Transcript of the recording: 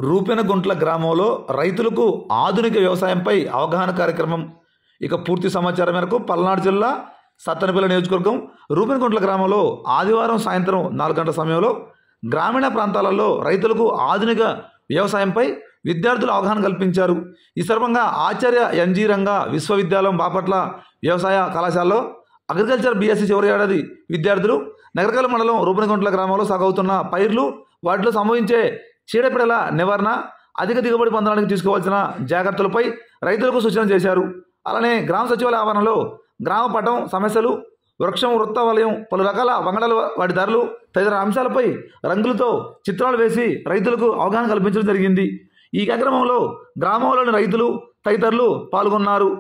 రూపెనగుంట్ల గ్రామంలో రైతులకు ఆధునిక వ్యవసాయంపై అవగాహన కార్యక్రమం. ఇక పూర్తి సమాచారం మేరకు పల్నాడు జిల్లా సత్తెనపల్లి నియోజకవర్గం రూపెనగుంట్ల గ్రామంలో ఆదివారం సాయంత్రం 4 గంటల సమయంలో గ్రామీణ ప్రాంతాలలో రైతులకు ఆధునిక వ్యవసాయంపై విద్యార్థులు అవగాహన కల్పించారు. ఈ సందర్భంగా ఆచార్య ఎన్జీ రంగా విశ్వవిద్యాలయం బాపట్ల వ్యవసాయ కళాశాలలో అగ్రికల్చర్ బీఎస్సీ చివరి ఏడాది విద్యార్థులు నగరకల్ మండలం రూపెనగుంట్ల గ్రామంలో సాగవుతున్న పైర్లు, వాటిలో సంభవించే చీడపీడల నివారణ, అధిక దిగుబడి పొందడానికి తీసుకోవాల్సిన జాగ్రత్తలపై రైతులకు సూచన చేశారు. అలానే గ్రామ సచివాలయ ఆవరణలో గ్రామ పటం సమస్యలు, వృక్షం వృత్త వలయం, పలు రకాల వంగడాలు, వాటి ధరలు తదితర అంశాలపై రంగులతో చిత్రాలు వేసి రైతులకు అవగాహన కల్పించడం జరిగింది. ఈ కార్యక్రమంలో గ్రామంలోని రైతులు తదితరులు పాల్గొన్నారు.